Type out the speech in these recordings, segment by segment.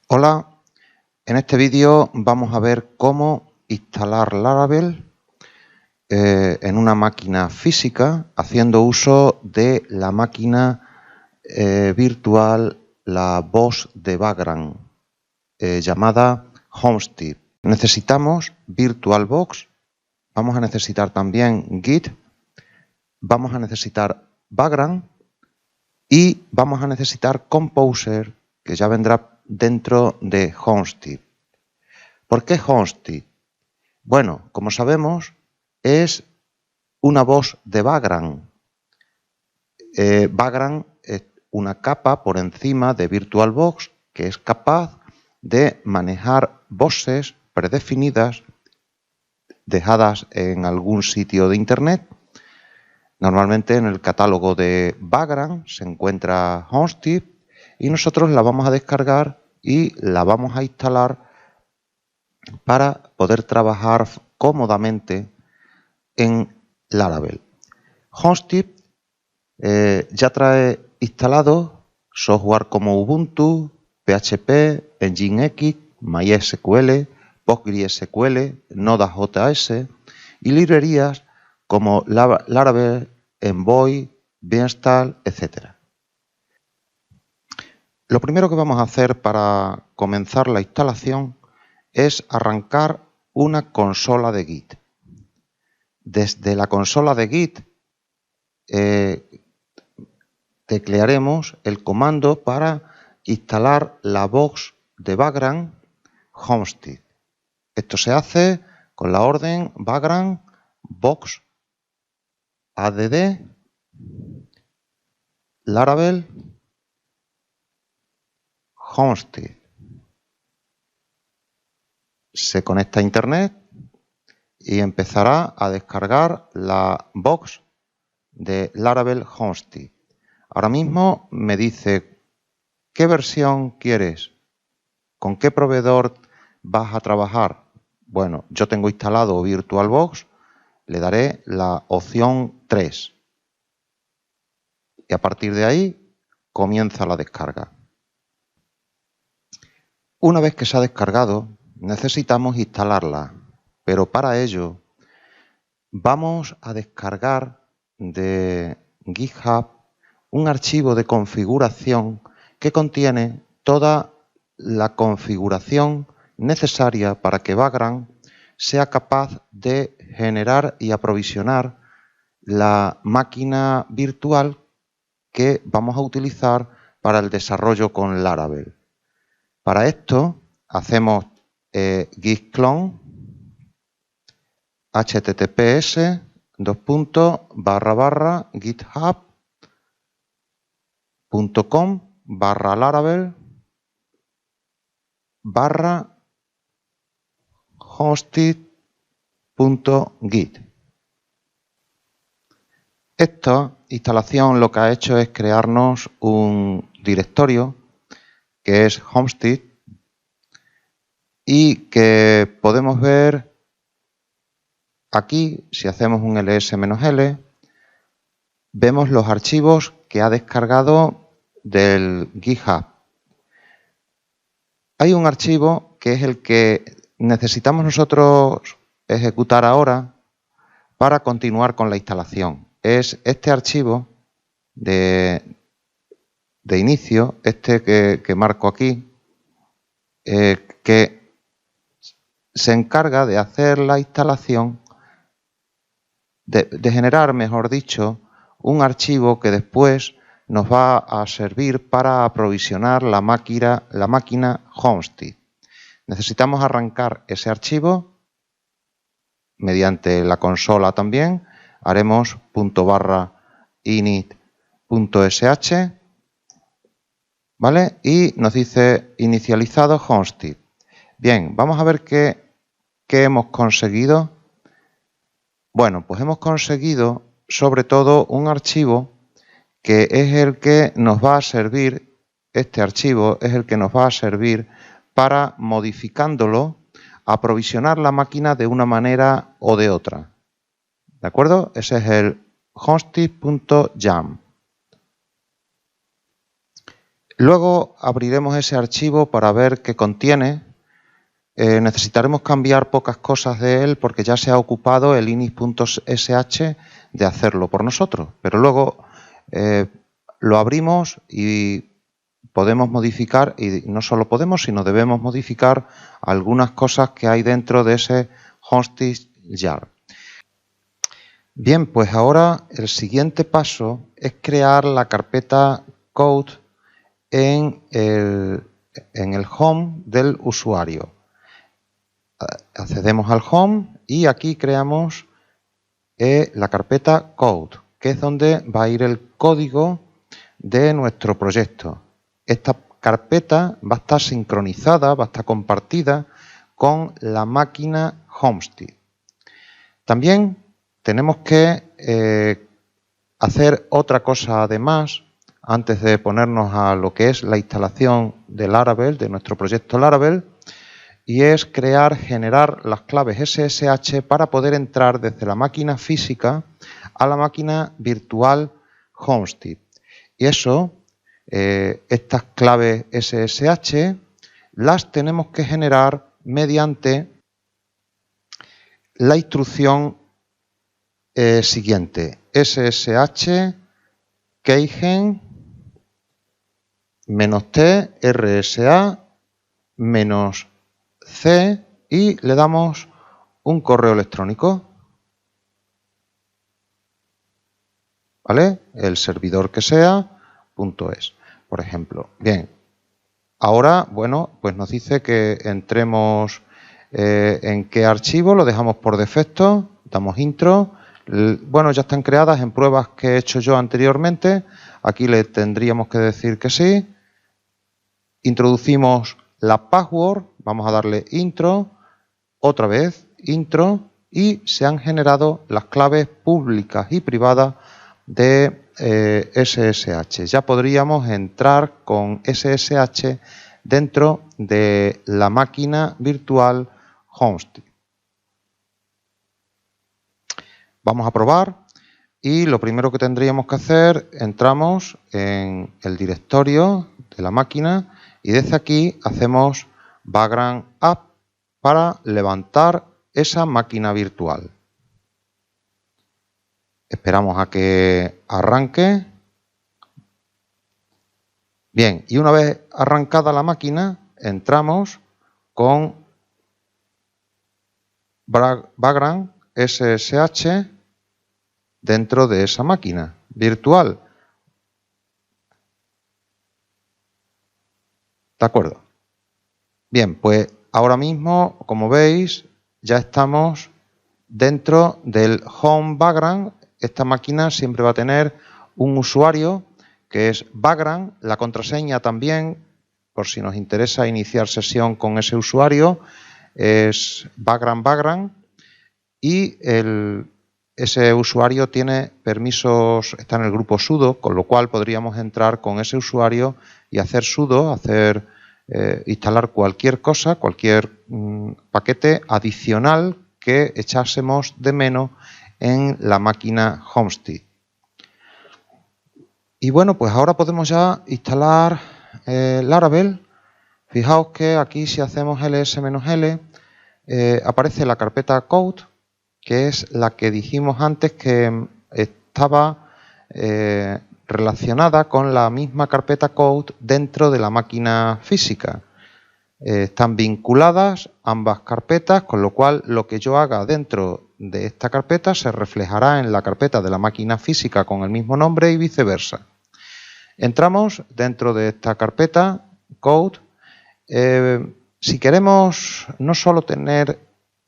Hola, en este vídeo vamos a ver cómo instalar Laravel en una máquina física haciendo uso de la máquina virtual, la voz de Vagrant, llamada Homestead. Necesitamos VirtualBox, vamos a necesitar también Git, vamos a necesitar Vagrant y vamos a necesitar Composer, que ya vendrá dentro de Homestead. ¿Por qué Homestead? Bueno, como sabemos, es una voz de Vagrant. Vagrant es una capa por encima de VirtualBox que es capaz de manejar voces predefinidas dejadas en algún sitio de Internet. Normalmente en el catálogo de Vagrant se encuentra Homestead y nosotros la vamos a descargar y la vamos a instalar para poder trabajar cómodamente en Laravel. Homestead ya trae instalado software como Ubuntu, PHP, Nginx, MySQL, PostgreSQL, Node.js y librerías como Laravel, Envoy, Beanstalk, etc. Lo primero que vamos a hacer para comenzar la instalación es arrancar una consola de Git. Desde la consola de Git teclearemos el comando para instalar la box de Vagrant Homestead. Esto se hace con la orden Vagrant box add Laravel Homestead. Se conecta a Internet y empezará a descargar la box de Laravel Homestead. Ahora mismo me dice qué versión quieres, con qué proveedor vas a trabajar. Bueno, yo tengo instalado VirtualBox, le daré la opción 3 y a partir de ahí comienza la descarga. Una vez que se ha descargado, necesitamos instalarla, pero para ello vamos a descargar de GitHub un archivo de configuración que contiene toda la configuración necesaria para que Vagrant sea capaz de generar y aprovisionar la máquina virtual que vamos a utilizar para el desarrollo con Laravel. Para esto hacemos git clone https://github.com/laravel/hosted.git. Esta instalación lo que ha hecho es crearnos un directorio que es Homestead y que podemos ver aquí, si hacemos un ls-l, vemos los archivos que ha descargado del GitHub. Hay un archivo que es el que necesitamos nosotros ejecutar ahora para continuar con la instalación. Es este archivo de inicio, este que marco aquí, que se encarga de hacer la instalación, de generar, mejor dicho, un archivo que después nos va a servir para aprovisionar la máquina Homestead. Necesitamos arrancar ese archivo mediante la consola también. Haremos /init.sh, ¿vale? Y nos dice inicializado Homestead. Bien, vamos a ver qué hemos conseguido. Bueno, pues hemos conseguido sobre todo un archivo que es el que nos va a servir, este archivo es el que nos va a servir para, modificándolo, aprovisionar la máquina de una manera o de otra. ¿De acuerdo? Ese es el homestead.yam. Luego abriremos ese archivo para ver qué contiene. Necesitaremos cambiar pocas cosas de él porque ya se ha ocupado el init.sh de hacerlo por nosotros, pero luego lo abrimos y podemos modificar, y no solo podemos, sino debemos modificar algunas cosas que hay dentro de ese hosting jar. Bien, pues ahora el siguiente paso es crear la carpeta code en el home del usuario. Accedemos al home y aquí creamos la carpeta code, que es donde va a ir el código de nuestro proyecto. Esta carpeta va a estar sincronizada, va a estar compartida con la máquina Homestead. También tenemos que hacer otra cosa además, antes de ponernos a lo que es la instalación de Laravel, de nuestro proyecto Laravel, y es generar las claves SSH para poder entrar desde la máquina física a la máquina virtual Homestead. Y eso, estas claves SSH, las tenemos que generar mediante la instrucción siguiente: SSH keygen -t rsa -c y le damos un correo electrónico, ¿vale? El servidor que sea, .es, por ejemplo. Bien, ahora, bueno, pues nos dice que entremos en qué archivo, lo dejamos por defecto, damos intro. Bueno, ya están creadas en pruebas que he hecho yo anteriormente. Aquí le tendríamos que decir que sí. Introducimos la password, vamos a darle intro, otra vez intro, y se han generado las claves públicas y privadas de SSH. Ya podríamos entrar con SSH dentro de la máquina virtual Homestead. Vamos a probar y lo primero que tendríamos que hacer, entramos en el directorio de la máquina y desde aquí hacemos background up para levantar esa máquina virtual. Esperamos a que arranque. Bien, y una vez arrancada la máquina, entramos con background SSH dentro de esa máquina virtual. ¿De acuerdo? Bien, pues ahora mismo, como veis, ya estamos dentro del home background. Esta máquina siempre va a tener un usuario que es background, la contraseña también, por si nos interesa iniciar sesión con ese usuario, es background y ese usuario tiene permisos, está en el grupo sudo, con lo cual podríamos entrar con ese usuario y hacer sudo, instalar cualquier cosa, cualquier paquete adicional que echásemos de menos en la máquina Homestead. Y bueno, pues ahora podemos ya instalar Laravel. Fijaos que aquí si hacemos ls-l aparece la carpeta code, que es la que dijimos antes que estaba relacionada con la misma carpeta code dentro de la máquina física. Están vinculadas ambas carpetas, con lo cual lo que yo haga dentro de esta carpeta se reflejará en la carpeta de la máquina física con el mismo nombre y viceversa. Entramos dentro de esta carpeta code. Si queremos no solo tener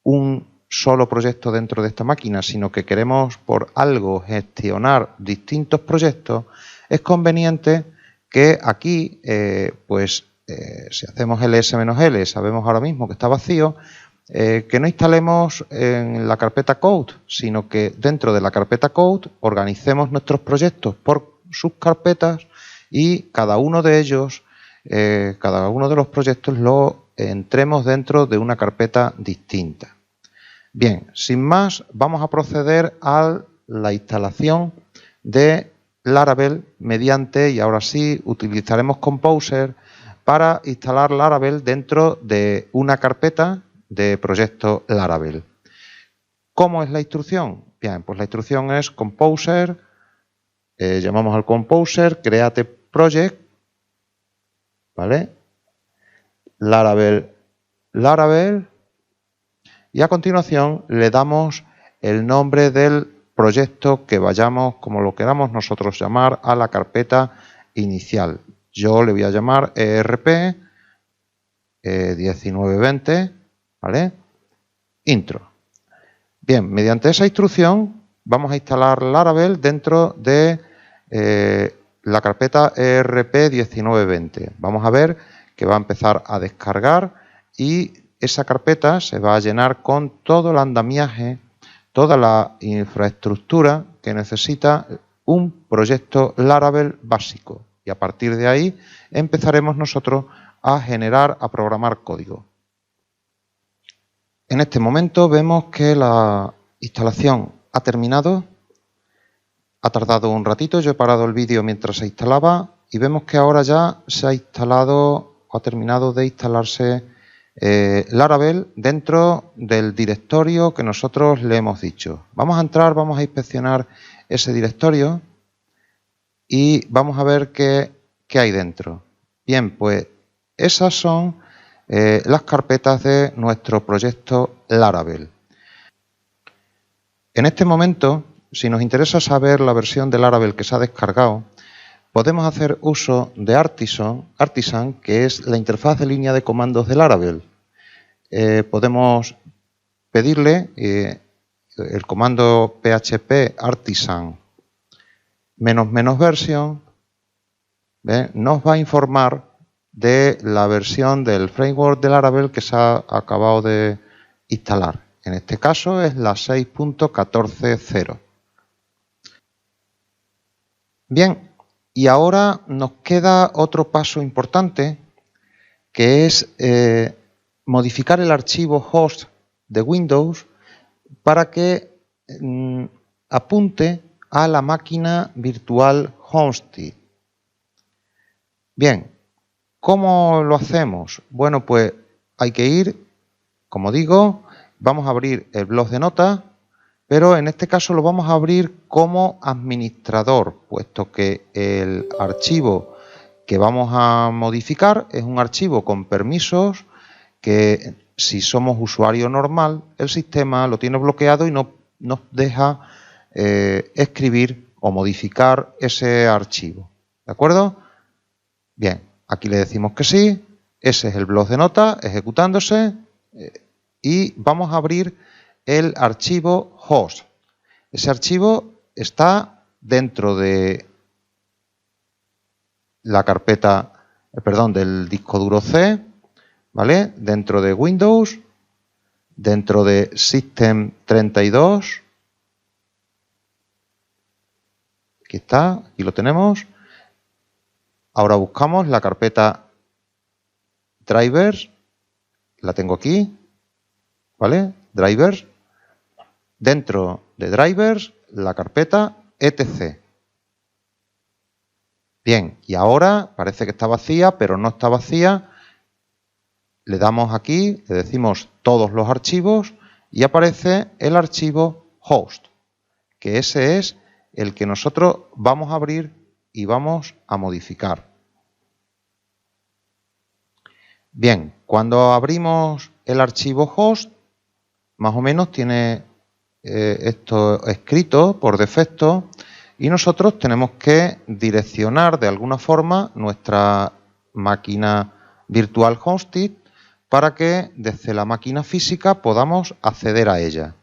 un solo proyecto dentro de esta máquina, sino que queremos por algo gestionar distintos proyectos, es conveniente que aquí, si hacemos ls-l, sabemos ahora mismo que está vacío, que no instalemos en la carpeta code, sino que dentro de la carpeta code organicemos nuestros proyectos por subcarpetas y cada uno de ellos, cada uno de los proyectos lo entremos dentro de una carpeta distinta. Bien, sin más, vamos a proceder a la instalación de Laravel mediante, y ahora sí, utilizaremos Composer para instalar Laravel dentro de una carpeta de proyecto Laravel. ¿Cómo es la instrucción? Bien, pues la instrucción es Composer, llamamos al Composer, create project, ¿vale? Laravel, y a continuación le damos el nombre del proyecto que vayamos, como lo queramos nosotros llamar, a la carpeta inicial. Yo le voy a llamar ERP 1920, ¿vale? Intro. Bien, mediante esa instrucción vamos a instalar Laravel dentro de la carpeta ERP 1920. Vamos a ver que va a empezar a descargar y esa carpeta se va a llenar con todo el andamiaje, toda la infraestructura que necesita un proyecto Laravel básico. Y a partir de ahí empezaremos nosotros a generar, a programar código. En este momento vemos que la instalación ha terminado. Ha tardado un ratito, yo he parado el vídeo mientras se instalaba y vemos que ahora ya se ha instalado o ha terminado de instalarse Laravel dentro del directorio que nosotros le hemos dicho. Vamos a entrar, vamos a inspeccionar ese directorio y vamos a ver qué hay dentro. Bien, pues esas son las carpetas de nuestro proyecto Laravel. En este momento, si nos interesa saber la versión de Laravel que se ha descargado, podemos hacer uso de Artisan, que es la interfaz de línea de comandos de Laravel. Podemos pedirle el comando php artisan --version, nos va a informar de la versión del framework de Laravel que se ha acabado de instalar. En este caso es la 6.14.0. Bien, y ahora nos queda otro paso importante, que es modificar el archivo host de Windows para que apunte a la máquina virtual hosted. Bien, ¿cómo lo hacemos? Bueno, pues hay que ir, como digo, vamos a abrir el blog de notas, pero en este caso lo vamos a abrir como administrador, puesto que el archivo que vamos a modificar es un archivo con permisos que, si somos usuario normal, el sistema lo tiene bloqueado y no nos deja escribir o modificar ese archivo. ¿De acuerdo? Bien, aquí le decimos que sí, ese es el blog de notas ejecutándose y vamos a abrir el archivo host. Ese archivo está dentro de la carpeta, del disco duro C, ¿vale? Dentro de Windows, dentro de System32. Aquí está, aquí lo tenemos. Ahora buscamos la carpeta drivers, la tengo aquí, ¿vale? Drivers. Dentro de drivers, la carpeta etc. Bien, y ahora parece que está vacía, pero no está vacía. Le damos aquí, le decimos todos los archivos y aparece el archivo host, que ese es el que nosotros vamos a abrir y vamos a modificar. Bien, cuando abrimos el archivo host, más o menos tiene esto escrito por defecto y nosotros tenemos que direccionar de alguna forma nuestra máquina virtual hosted para que desde la máquina física podamos acceder a ella.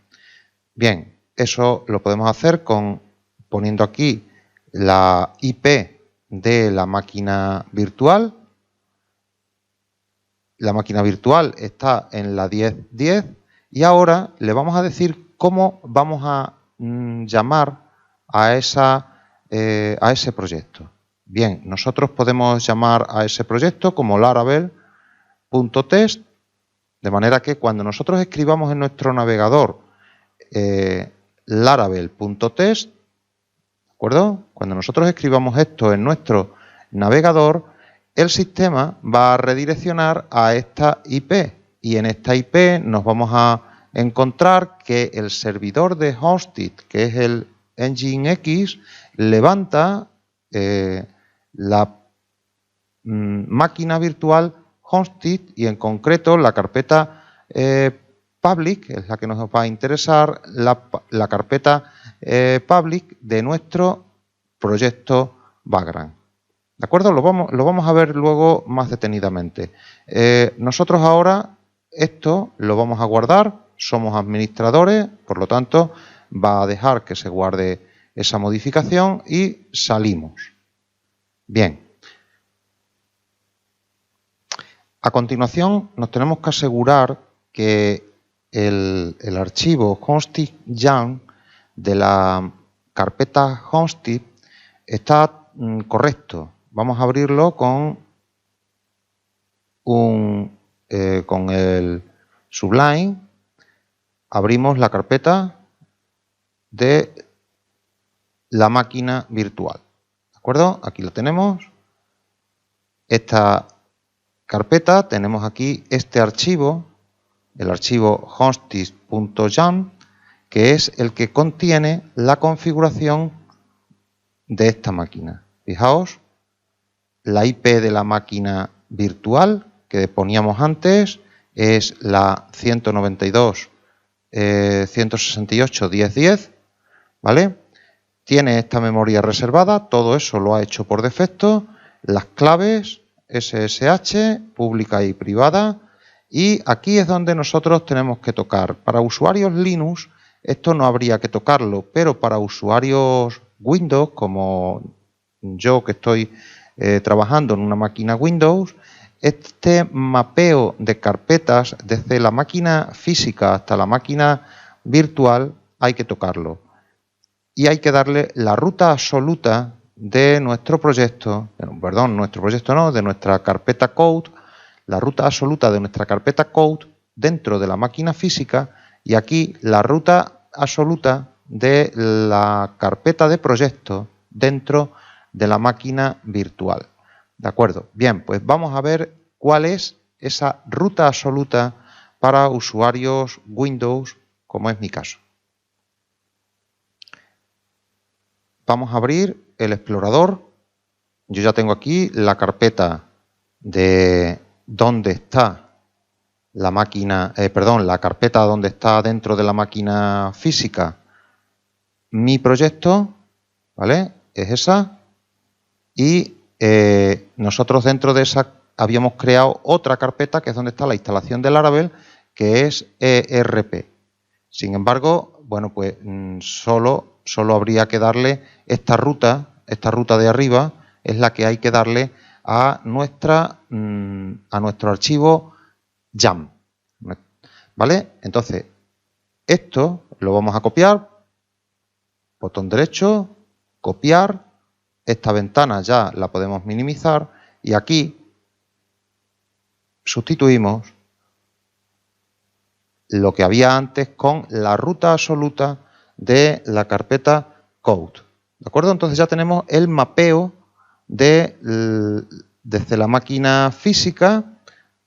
Bien, eso lo podemos hacer poniendo aquí la IP de la máquina virtual. La máquina virtual está en la 10.10 y ahora le vamos a decir cómo vamos a llamar a ese proyecto. Bien, nosotros podemos llamar a ese proyecto como Laravel.test, de manera que cuando nosotros escribamos en nuestro navegador Laravel.test, ¿de acuerdo? Cuando nosotros escribamos esto en nuestro navegador, el sistema va a redireccionar a esta IP y en esta IP nos vamos a encontrar que el servidor de Hosted, que es el Nginx, levanta la máquina virtual Hosted y en concreto la carpeta public, es la que nos va a interesar, la carpeta public de nuestro proyecto Vagrant. ¿De acuerdo? Lo vamos a ver luego más detenidamente. Nosotros ahora esto lo vamos a guardar, somos administradores, por lo tanto va a dejar que se guarde esa modificación y salimos. Bien. A continuación nos tenemos que asegurar que el archivo hosted.yaml de la carpeta hosted está correcto. Vamos a abrirlo con el Sublime. Abrimos la carpeta de la máquina virtual. ¿De acuerdo? Aquí lo tenemos. Esta carpeta, tenemos aquí este archivo, el archivo hosted.yaml, que es el que contiene la configuración de esta máquina. Fijaos, la IP de la máquina virtual que poníamos antes es la 192.168.10.10, ¿vale? Tiene esta memoria reservada, todo eso lo ha hecho por defecto, las claves SSH, pública y privada, y aquí es donde nosotros tenemos que tocar. Para usuarios Linux esto no habría que tocarlo, pero para usuarios Windows, como yo que estoy trabajando en una máquina Windows, este mapeo de carpetas desde la máquina física hasta la máquina virtual hay que tocarlo. Y hay que darle la ruta absoluta de nuestro proyecto, de nuestra carpeta code, la ruta absoluta de nuestra carpeta code dentro de la máquina física y aquí la ruta absoluta de la carpeta de proyecto dentro de la máquina virtual. ¿De acuerdo? Bien, pues vamos a ver cuál es esa ruta absoluta para usuarios Windows, como es mi caso. Vamos a abrir el explorador. Yo ya tengo aquí la carpeta de donde está la máquina, la carpeta donde está dentro de la máquina física mi proyecto, ¿vale? Es esa. Y nosotros dentro de esa habíamos creado otra carpeta que es donde está la instalación de Laravel, que es ERP. Sin embargo, bueno, pues solo habría que darle esta ruta de arriba es la que hay que darle a nuestro archivo YAML, ¿vale? Entonces, esto lo vamos a copiar, botón derecho, copiar, esta ventana ya la podemos minimizar y aquí sustituimos lo que había antes con la ruta absoluta de la carpeta code. ¿De acuerdo? Entonces ya tenemos el mapeo desde la máquina física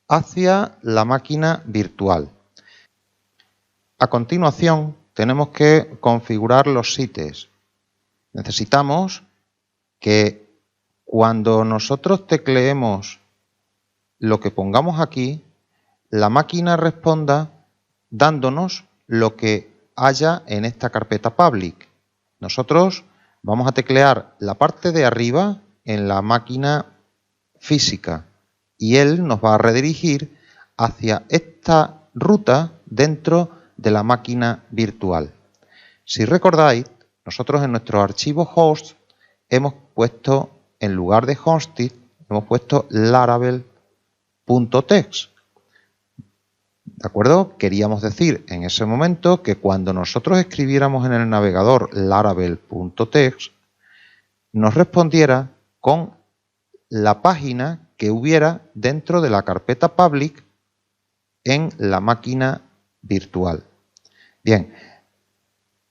hacia la máquina virtual. A continuación tenemos que configurar los sites. Necesitamos que cuando nosotros tecleemos lo que pongamos aquí, la máquina responda dándonos lo que haya en esta carpeta public. Nosotros vamos a teclear la parte de arriba en la máquina física y él nos va a redirigir hacia esta ruta dentro de la máquina virtual. Si recordáis, nosotros en nuestro archivo host hemos puesto, en lugar de hosted, hemos puesto laravel.txt. ¿De acuerdo? Queríamos decir en ese momento que cuando nosotros escribiéramos en el navegador laravel.txt, nos respondiera con la página que hubiera dentro de la carpeta public en la máquina virtual. Bien,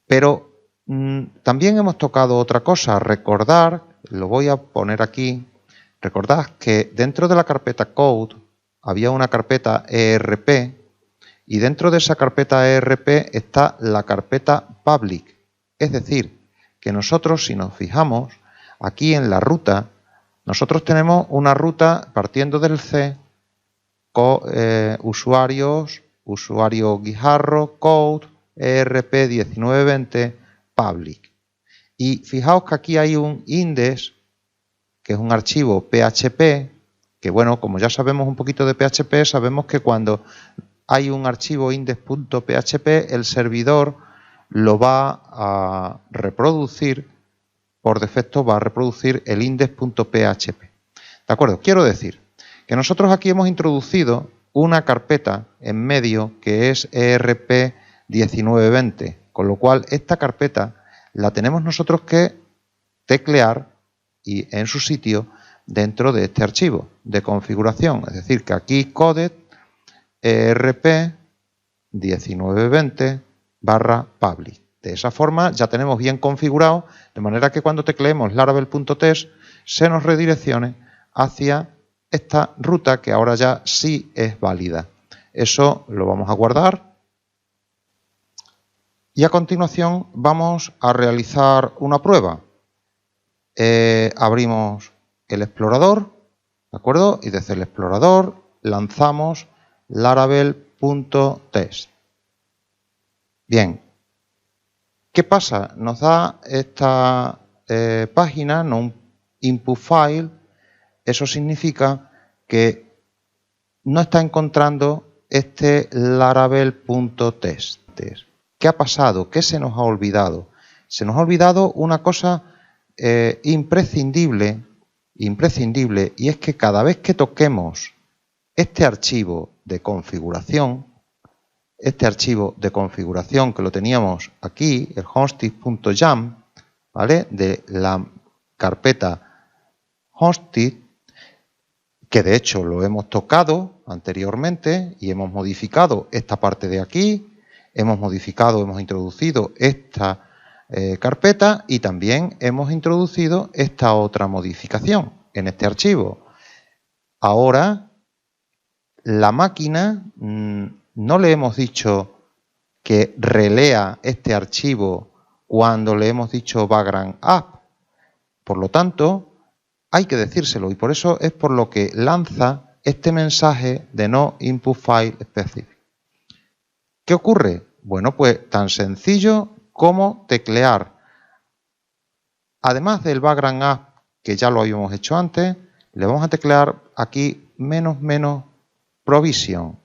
pero También hemos tocado otra cosa. Recordar, lo voy a poner aquí, recordad que dentro de la carpeta Code había una carpeta ERP y dentro de esa carpeta ERP está la carpeta Public. Es decir, que nosotros, si nos fijamos, aquí en la ruta, nosotros tenemos una ruta partiendo del C, usuarios, usuario guijarro, code, ERP 1920, public. Y fijaos que aquí hay un index, que es un archivo PHP, que bueno, como ya sabemos un poquito de PHP, sabemos que cuando hay un archivo index.php, el servidor lo va a reproducir, por defecto va a reproducir el index.php. ¿De acuerdo? Quiero decir que nosotros aquí hemos introducido una carpeta en medio que es ERP 1920, con lo cual esta carpeta la tenemos nosotros que teclear y en su sitio dentro de este archivo de configuración. Es decir, que aquí coded ERP 1920 /public. De esa forma ya tenemos bien configurado, de manera que cuando tecleemos laravel.test se nos redireccione hacia esta ruta que ahora ya sí es válida. Eso lo vamos a guardar. Y a continuación vamos a realizar una prueba. Abrimos el explorador, ¿de acuerdo? Y desde el explorador lanzamos laravel.test. Bien, ¿qué pasa? Nos da esta página, no un input file. Eso significa que no está encontrando este laravel.test. ¿Qué ha pasado? ¿Qué se nos ha olvidado? Se nos ha olvidado una cosa imprescindible, y es que cada vez que toquemos este archivo de configuración, que lo teníamos aquí, el hosted.yaml, ¿vale? De la carpeta hosted, que de hecho lo hemos tocado anteriormente y hemos modificado esta parte de aquí, hemos introducido esta carpeta y también hemos introducido esta otra modificación en este archivo. Ahora, la máquina no le hemos dicho que relea este archivo cuando le hemos dicho background app. Por lo tanto, hay que decírselo y por eso es por lo que lanza este mensaje de no input file specific. ¿Qué ocurre? Bueno, pues tan sencillo como teclear. Además del background app, que ya lo habíamos hecho antes, le vamos a teclear aquí ---- provision.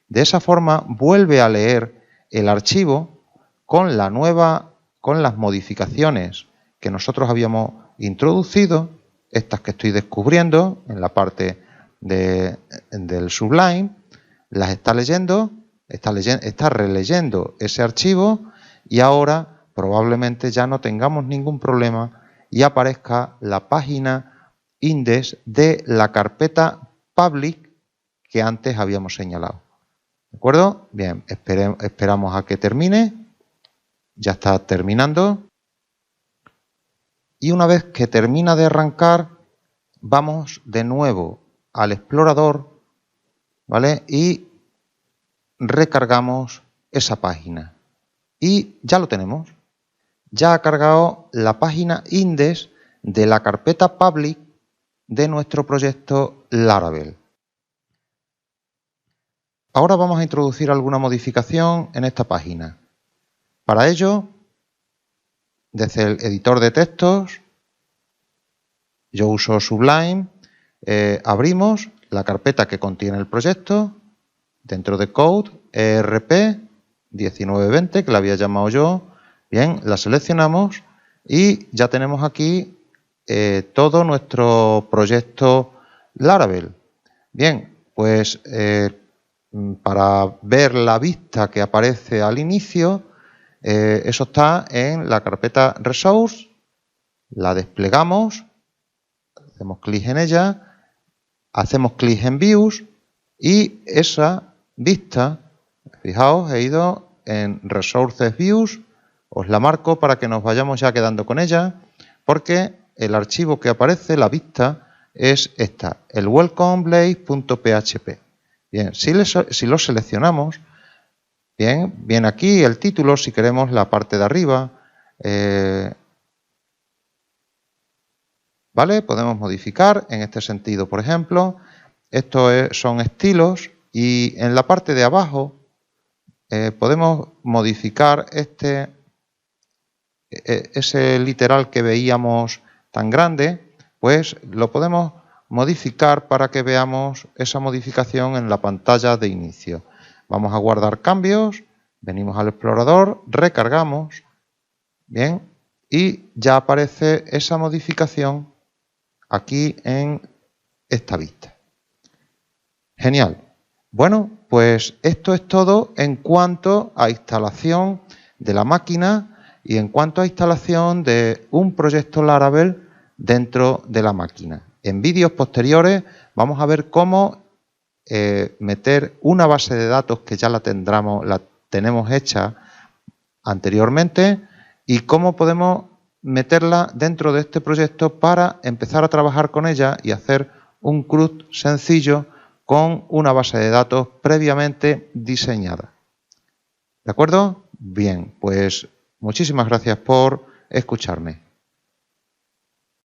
De esa forma vuelve a leer el archivo con las modificaciones que nosotros habíamos introducido, estas que estoy descubriendo en la parte del Sublime, las está leyendo, está releyendo ese archivo y ahora probablemente ya no tengamos ningún problema y aparezca la página index de la carpeta public que antes habíamos señalado. ¿De acuerdo? Bien, esperamos a que termine. Ya está terminando. Y una vez que termina de arrancar, vamos de nuevo al explorador, ¿vale? Y recargamos esa página. Y ya lo tenemos. Ya ha cargado la página index de la carpeta public de nuestro proyecto Laravel. Ahora vamos a introducir alguna modificación en esta página. Para ello, desde el editor de textos, yo uso Sublime, abrimos la carpeta que contiene el proyecto, dentro de Code, ERP 1920, que la había llamado yo. Bien, la seleccionamos y ya tenemos aquí todo nuestro proyecto Laravel. Bien, pues para ver la vista que aparece al inicio, eso está en la carpeta Resource, la desplegamos, hacemos clic en ella, hacemos clic en Views y esa vista, fijaos, he ido en Resources Views, Os la marco para que nos vayamos ya quedando con ella, porque el archivo que aparece, la vista, es esta, el welcomeblaze.php. Bien, si lo seleccionamos, bien, viene aquí el título, si queremos la parte de arriba, ¿vale? Podemos modificar en este sentido, por ejemplo, son estilos y en la parte de abajo podemos modificar ese literal que veíamos tan grande, pues lo podemos modificar para que veamos esa modificación en la pantalla de inicio. Vamos a guardar cambios, venimos al explorador, recargamos, bien, y ya aparece esa modificación aquí en esta vista. Genial. Bueno, pues esto es todo en cuanto a instalación de la máquina y en cuanto a instalación de un proyecto Laravel dentro de la máquina. En vídeos posteriores vamos a ver cómo meter una base de datos que ya la tenemos hecha anteriormente y cómo podemos meterla dentro de este proyecto para empezar a trabajar con ella y hacer un CRUD sencillo con una base de datos previamente diseñada. ¿De acuerdo? Bien, pues muchísimas gracias por escucharme.